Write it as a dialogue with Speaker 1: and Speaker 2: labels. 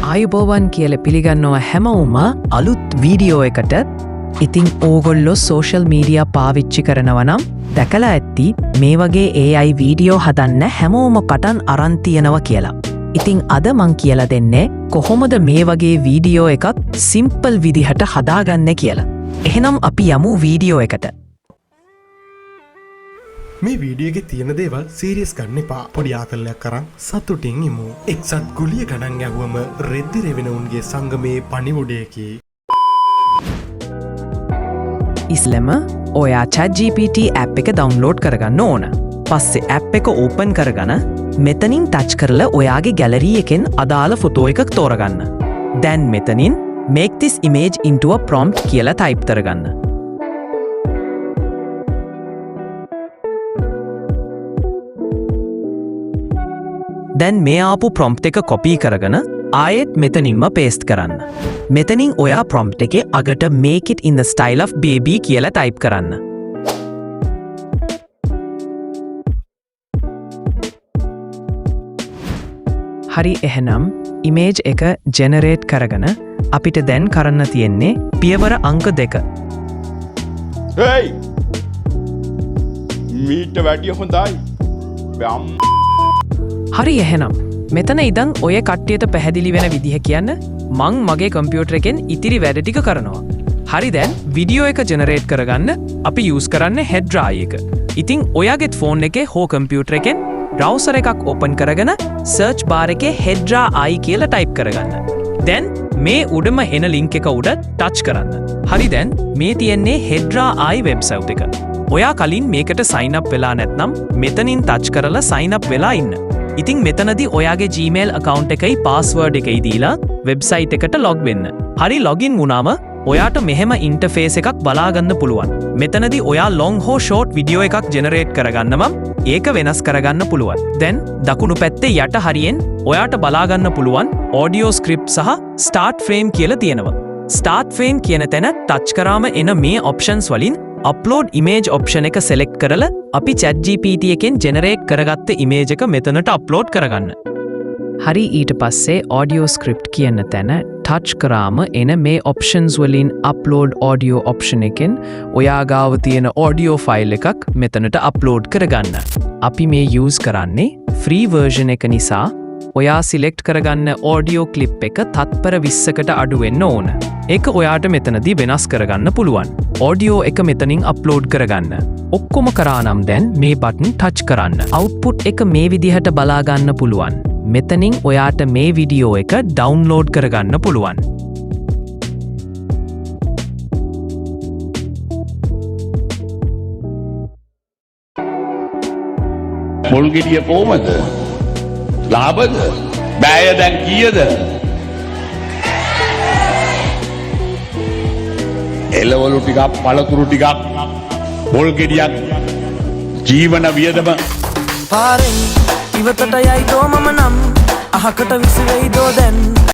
Speaker 1: ආයුබෝවන් කියල පිළිගන්නවා හැමවුම අලුත් වීඩියෝ එකට. ඉතිං ඕගොල්ලො සෝෂල් මීඩියා පාවිච්චි කරනවනම් දැකලා ඇත්ති මේ වගේ AI වීඩියෝ හදන්න හැමෝම පටන් අරන්තියනව කියලා. ඉතිං අද මං කියල දෙන්නේ කොහොමද මේ වගේ වීඩියෝ එකක් සිම්පල් විදිහට හදාගන්න කියලා. එහෙනම් අපි යමු වීඩියෝ එකට.
Speaker 2: මේ වීඩියෝගේ තියෙන දේවල් සීරියස් ගන්න එපා. පොඩි ආකල්ලයක් කරන් සතුටින් ඉමු. එක්සත් ගුලිය ගණන් ගැහුවම රෙද්ද රෙවෙන උන්ගේ සංගමේ පණිවුඩයකි.
Speaker 1: ඉස්ලම ඔයා ChatGPT ඇප් එක ඩවුන්ලෝඩ් කරගන්න ඕන. පස්සේ ඇප් එක ඕපන් කරගන මෙතනින් ටච් කරලා ඔයාගේ ගැලරී එකෙන් අදාළ ෆොටෝ එකක් තෝරගන්න. දැන් මෙතනින් make this image into a prompt කියලා ටයිප් කරගන්න. දැන් මේ ආපු ප්‍රොම්ප්ට් එක කොපී කරගෙන ආයෙත් මෙතනින්ම පේස්ට් කරන්න. මෙතනින් ඔයා ප්‍රොම්ප්ට් එකේ අගට make it in the style of baby කියලා ටයිප් කරන්න. හරි එහෙනම් ඉමේජ් එක ජෙනරේට් කරගෙන අපිට දැන් කරන්න තියෙන්නේ පියවර අංක 2.
Speaker 3: hey! මීට වැඩිය හොඳයි.
Speaker 1: හරි එහෙනම් මෙතන ඉදන් ඔය කට්ටියට පැහැදිලි වෙන විදිහ කියන්න මං මගේ කම්පියුටර් එකෙන් ඉතිරි වැඩ ටික කරනවා. හරි දැන් වීඩියෝ එක ජෙනරේට් කරගන්න අපි යූස් කරන්නේ හෙඩ් ඩ්‍රායි එක. ඉතින් ඔයාගේ ෆෝන් එකේ හෝ කම්පියුටර් එකෙන් බ්‍රවුසර් එකක් ඕපන් කරගෙන සර්ච් බාර් එකේ හෙඩ් ඩ්‍රායි කියලා ටයිප් කරගන්න. දැන් මේ උඩම එන ලින්ක් එක උඩ ටච් කරන්න. හරි දැන් මේ තියෙන්නේ හෙඩ් ඩ්‍රායි වෙබ්සයිට් එක. ඔයා කලින් මේකට සයින් අප් වෙලා නැත්නම් මෙතනින් ටච් කරලා සයින් අප් වෙලා ඉන්න. ඉතින් මෙතනදී ඔයාගේ Gmail account එකයි password එකයි දීලා වෙබ්සයිට් එකට log වෙන්න. හරි login වුණාම ඔයාට මෙහෙම ඉන්ටර්ෆේස් එකක් බලාගන්න පුළුවන්. මෙතනදී ඔයා long හෝ short වීඩියෝ එකක් ජෙනරේට් කරගන්නම ඒක වෙනස් කරගන්න පුළුවන්. දැන් දකුණු පැත්තේ යට හරියෙන් ඔයාට බලාගන්න පුළුවන් audio script සහ start frame කියලා තියෙනවා. start frame කියන තැන ටච් කරාම එන මේ options වලින් upload image option එක select කරලා අපි ChatGPT එකෙන් generate කරගත්ත image එක මෙතනට upload කරගන්න. හරි ඊට පස්සේ audio script කියන තැන touch කරාම එන මේ options වලින් upload audio option එකෙන් ඔයා ගාව තියෙන audio file එකක් මෙතනට upload කරගන්න. අපි මේ use කරන්නේ free version එක නිසා ඔයා select කරගන්න audio clip එක තත්පර 20කට අඩු වෙන්න ඕන. ඒක ඔයාට මෙතනදී වෙනස් කරගන්න පුළුවන්. audio එක මෙතනින් upload කරගන්න. ඔක්කොම කරා නම් දැන් මේ button touch කරන්න. output එක මේ විදිහට බලා ගන්න පුළුවන්. මෙතනින් ඔයාට මේ වීඩියෝ එක download කරගන්න පුළුවන්.
Speaker 3: මුල් ගෙඩිය කොහමද? ලාභද? බෑය දැන් කීයද? එළවලු ටිකක් පළතුරු ටිකක් පොල් ගෙඩියක් ජීවන වියදම
Speaker 4: පාරෙන් ඉවතට යයි දෝ මම නම් අහකට විසිරෙයි දෝ දැන්